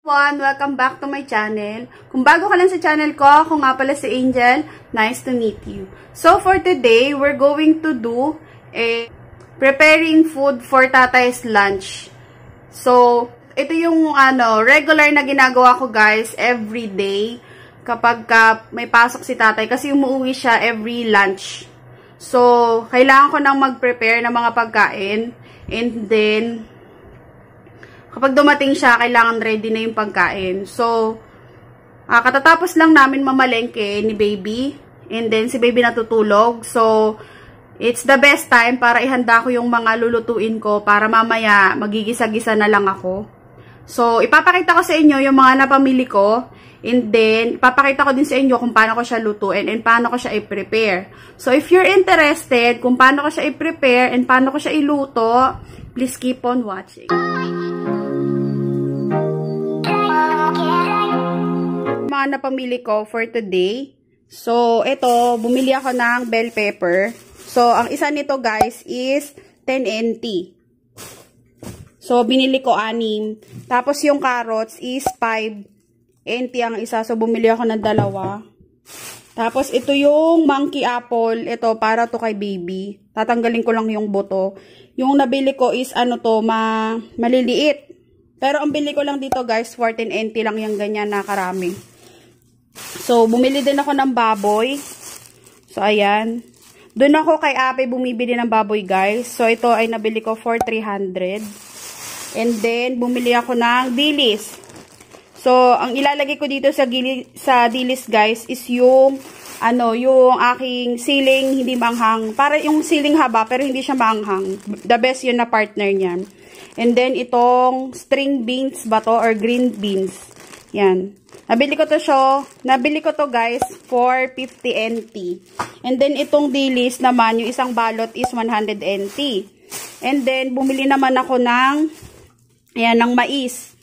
Welcome back to my channel. Kung bago ka lang sa channel ko, ako nga pala si Angel. Nice to meet you. So for today, we're going to do a preparing food for tatay's lunch. So ito yung regular na ginagawa ko guys every day kapag may pasok si tatay kasi umuwi siya every lunch. So kailangan ko nang mag-prepare ng mga pagkain and then kapag dumating siya, kailangan ready na yung pagkain. So, katatapos lang namin mamalengke ni baby. And then, si baby natutulog. So, it's the best time para ihanda ko yung mga lulutuin ko para mamaya magigisa-gisa na lang ako. So, ipapakita ko sa inyo yung mga napamili ko. And then, ipapakita ko din sa inyo kung paano ko siya lutuin and paano ko siya i-prepare. So, if you're interested kung paano ko siya i-prepare and paano ko siya iluto, please keep on watching. Mga napamili ko for today. So, ito, bumili ako ng bell pepper. So, ang isa nito guys is 10 NT. So, binili ko 6. Tapos, yung carrots is 5 NT ang isa. So, bumili ako ng 2. Tapos, ito yung monkey apple. Ito, para to kay baby. Tatanggalin ko lang yung buto. Yung nabili ko is maliliit. Pero ang bili ko lang dito guys, 14 NT lang yung ganyan na karami. So, bumili din ako ng baboy. So, ayan. Doon ako kay Ape bumibili ng baboy guys. So, ito ay nabili ko for 300. And then, bumili ako ng dilis. So, ang ilalagay ko dito sa dilis guys is yung aking siling hindi maanghang. Para yung siling haba pero hindi siya maanghang. The best yun na partner niya. And then, itong string beans ba to or green beans. Yan. Nabili ko to guys for 50 NT. And then, itong dilis naman, yung isang balot is 100 NT. And then, bumili naman ako ng mais.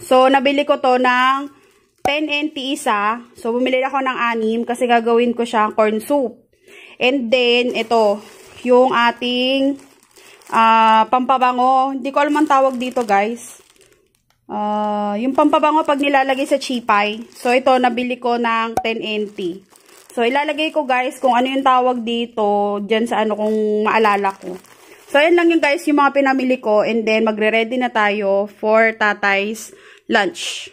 So, nabili ko to ng 10 NT isa. So, bumili ako ng 6 kasi gagawin ko siya corn soup. And then, ito, yung ating pampabango. Hindi ko alam ang tawag dito guys. Yung pampabango pag nilalagay sa chipay. So, ito, nabili ko ng 10 NT. So, ilalagay ko guys kung ano yung tawag dito dyan sa kung maalala ko. So, yan lang yung guys yung mga pinamili ko. And then, magre-ready na tayo for tatay's lunch.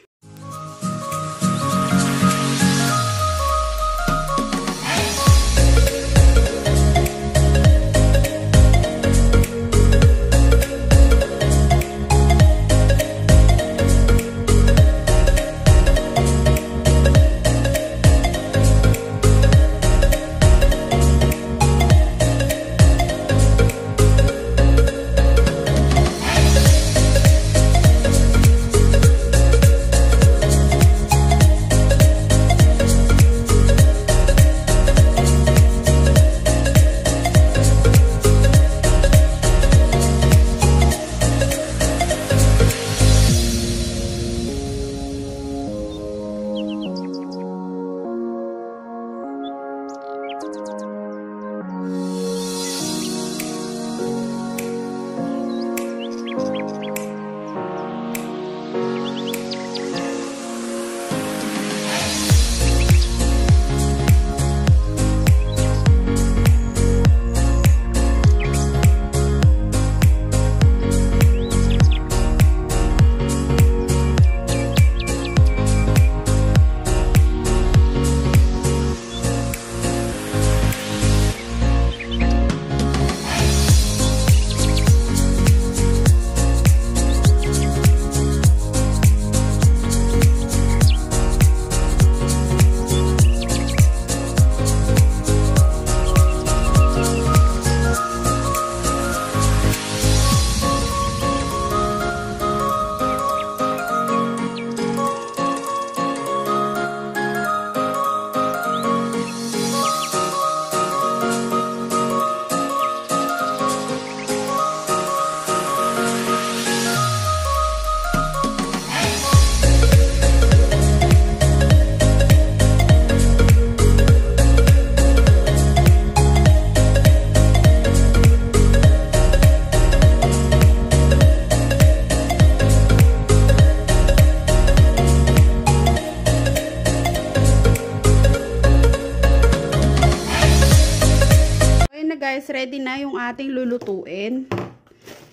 guys, ready na yung ating lulutuin.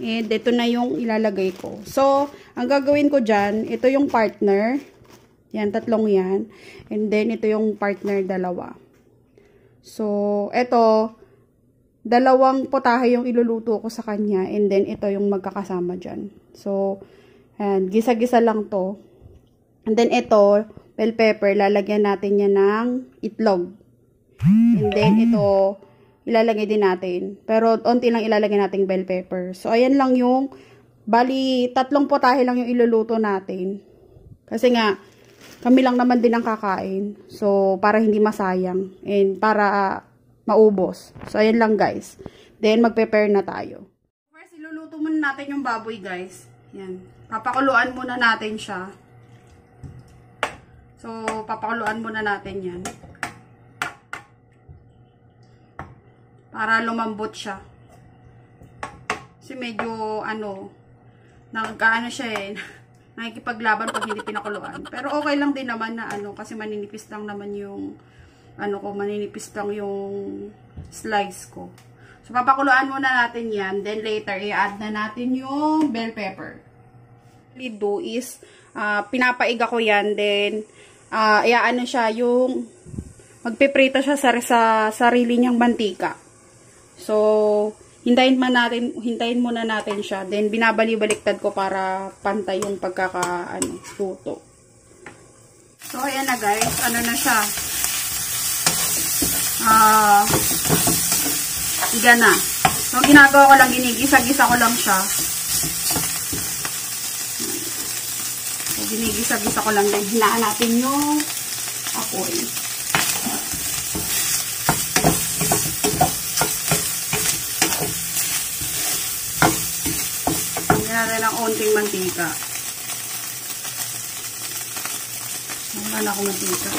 And ito na yung ilalagay ko. So, ang gagawin ko dyan, ito yung partner. Yan, tatlong yan. And then, ito yung partner, dalawa. So, ito, dalawang potahe yung iluluto ko sa kanya. And then, ito yung magkakasama dyan. So, and gisa-gisa lang to. And then, ito, bell pepper, lalagyan natin yan ng itlog. And then, ito, ilalagay din natin. Pero, onti lang ilalagay natin bell pepper. So, ayan lang yung, bali, tatlong potahe lang yung iluluto natin. Kasi nga, kami lang naman din ang kakain. So, para hindi masayang. And, para maubos. So, ayan lang guys. Then, mag-prepare na tayo. First, iluluto muna natin yung baboy guys. Yan. Papakuluan muna natin siya. So, papakuluan muna natin yan. Para lumambot siya. Kasi medyo, nagkaano siya eh. Nakikipaglaban pag hindi pinakuluan. Pero okay lang din naman na kasi maninipis lang naman yung, maninipis lang yung slice ko. So, papakuluan muna natin yan. Then, later, i-add na natin yung bell pepper. What I do is, pinapaiga ko yan. Then, iaano siya, yung, magpiprito siya sa sarili niyang mantika. So, hintayin muna natin siya. Then, binabali-baliktad ko para pantay yung luto. So, ayan na guys. Ano na siya? Iga na. So, ginagawa ko lang, ginigisa-gisa ko lang siya. So, ginigisa-gisa ko lang. Then, hinaan natin yung apoy. Natin ng onting mantika. Wala na akong mantika.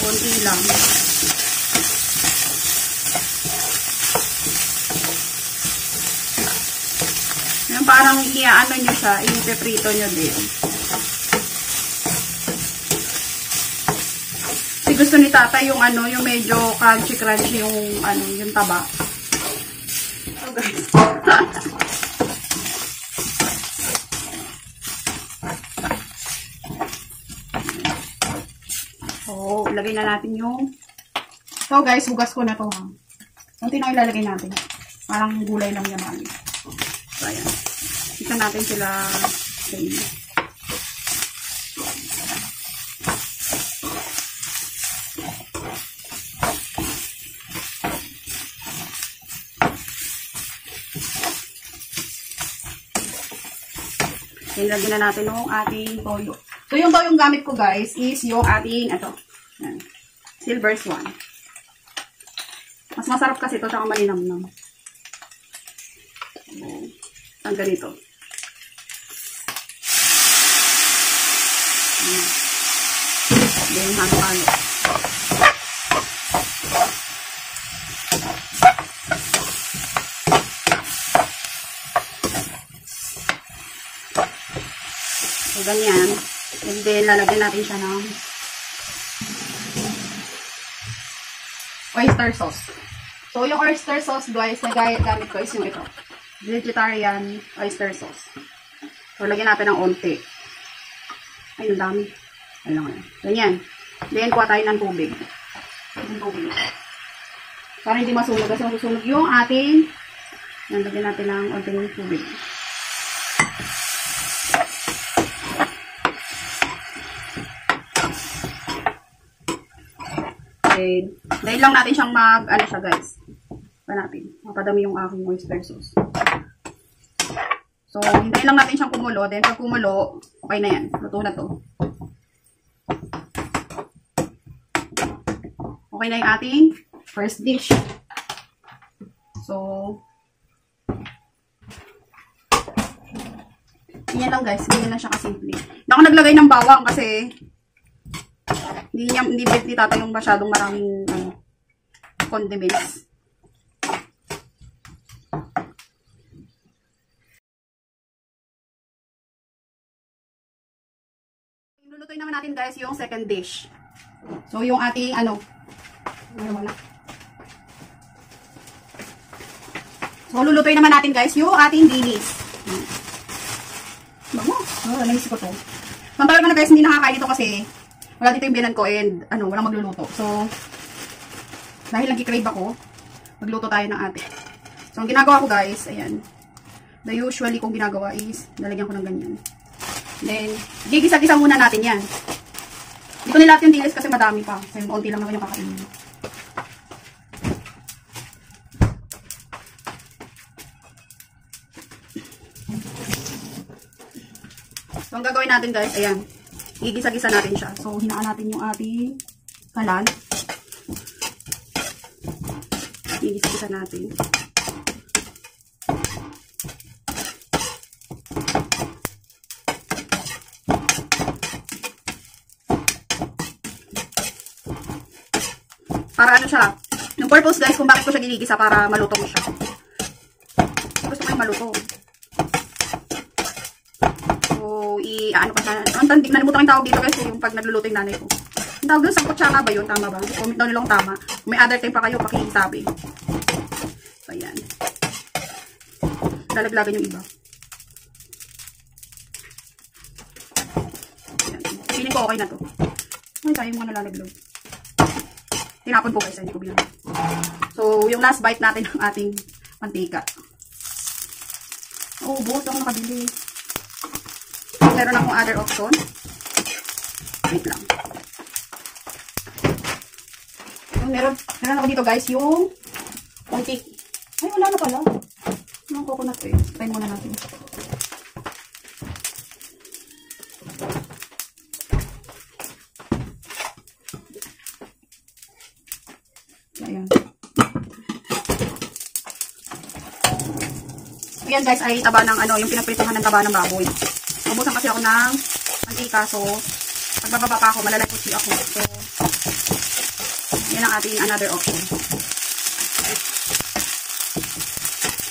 Onti lang. Yung parang iaano nyo siya, ipeprito nyo din. Kasi gusto ni tata yung yung medyo crunchy-crunchy yung taba. So guys. So, ilagay na natin yung... So, guys, hugas ko na to ha. Kunti na ilalagay natin. Parang gulay lang naman. So, ayan. Isa natin sila sa inyo. Ilagay na natin yung ating toyo. So, yung toyong gamit ko, guys, is yung ating, yan, Silver Swan. Mas masarap kasi ito, tsaka malinamnam. Ang ganito. Then, halo-halo. So, ganyan. And then, lalagyan natin siya ng oyster sauce. So, yung oyster sauce, guys, na gamit ko is yung ito. Vegetarian oyster sauce. So, lagyan natin ng onti. Ay, ang dami. Ayun lang. Ganyan. Then, kuha tayo ng tubig. Para hindi masunog. Kasi masusunog yung ating, lagyan natin ng onting tubig. Okay. Dahil lang natin siyang siya guys. Mapadami yung aking oyster sauce. So, hintayin lang natin siyang kumulo. Then, pag kumulo, okay na yan. Luto na to. Okay na yung ating first dish. So, ganyan lang guys. Ganyan lang siya kasimple. Hindi ako naglagay ng bawang kasi hindi tatayong masyadong maraming condiments. Lulutuin naman natin guys yung second dish. So yung ating So, lulutuin naman natin guys yung ating dilis. Bango. Oh, naisip ko to. Samtagal ko na guys, hindi nakakain ito kasi wala dito yung biyanan ko and walang magluluto. So, dahil nag-crave ako, magluto tayo ng atin. So, ang ginagawa ko guys, ayan. The usually kong ginagawa is, lalagyan ko ng ganyan. Then, gigisa-gisa muna natin yan. Hindi ko nilahat yung dilis kasi madami pa. So, yung konti lang naman yung kakainin. So, ang gagawin natin guys, ayan. Gigisa-gisa natin siya. So, hinaan natin yung ating kalan. Gigisa-gisa natin. Para ano siya, yung purpose guys, kung bakit ko siya ginigisa para maluto mo siya. Gusto ko yung maluto. So, ano pa siya, hindi nalimutan ko yung tawag dito guys, yung pag nagluluto yung nanay ko. Yung tawag doon, sa kutsara ba yun? Tama ba? Comment daw nilang tama. Kung may other time pa kayo, pakisabi. So, ayan. Lalaglagan yung iba. Ayan. Feeling ko okay na to. Ay, tayo yung mga nalalaglag. Tinapon ko guys, hindi ko bilang. So, yung last bite natin ng ating mantika. Oh, buhos ako nakabili. Meron akong other option. Wait lang. So, meron ako dito guys, yung mantik. Ay, wala na pala. Yung coconut eh. Try muna natin. Ayan. Ayan guys, ay taba ng yung pinagprituhan ng taba ng baboy. Ubusan kasi ako ng mantika. So, pagbababa pa ako, malalagpusi ako. So, yan ang ating another option.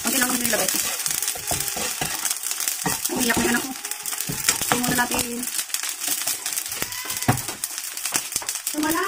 Okay lang kami nilabay. Ay, iyak na yung anak ko. So, muna natin. Tumala.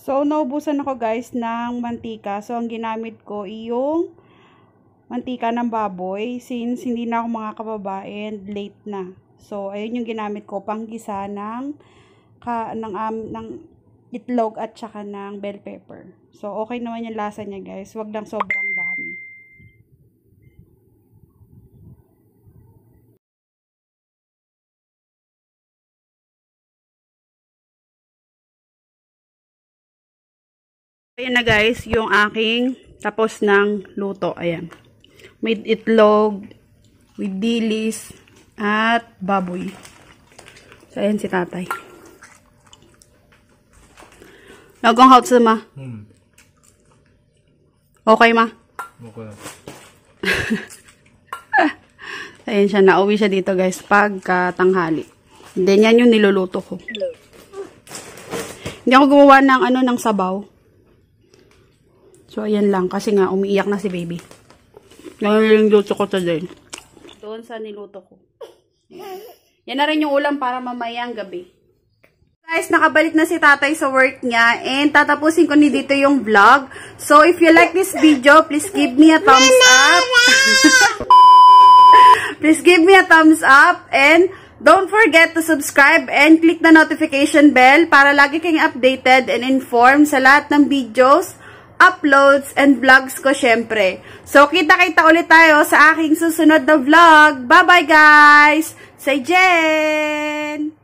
So, naubusan ako guys ng mantika. So, ang ginamit ko yung mantika ng baboy since hindi na ako makakababa and late na. So, ayun yung ginamit ko panggisa ng itlog at saka ng bell pepper. So, okay naman yung lasa niya guys. Wag lang sobrang dami. Ayan na guys, yung aking tapos ng luto. Ayan. May itlog, with dilis, at baboy. So, ayan si tatay. Nagong hot sa ma? Okay ma? Okay. Ayan siya, nauwi siya dito guys pagka tanghali. Then yan yung niluluto ko. Hindi ako gumawa ng ng sabaw. So, ayan lang. Kasi nga, umiiyak na si baby. Yan yung luto ko today. Doon sa niluto ko. Ayan. Yan na rin yung ulam para mamayang gabi. Guys, nakabalik na si tatay sa work niya. And tatapusin ko ni dito yung vlog. So, if you like this video, please give me a thumbs up. Please give me a thumbs up. And don't forget to subscribe and click the notification bell para lagi kayong updated and informed sa lahat ng videos, uploads, and vlogs ko syempre. So, kita-kita ulit tayo sa aking susunod na vlog. Bye-bye guys! Say Jen!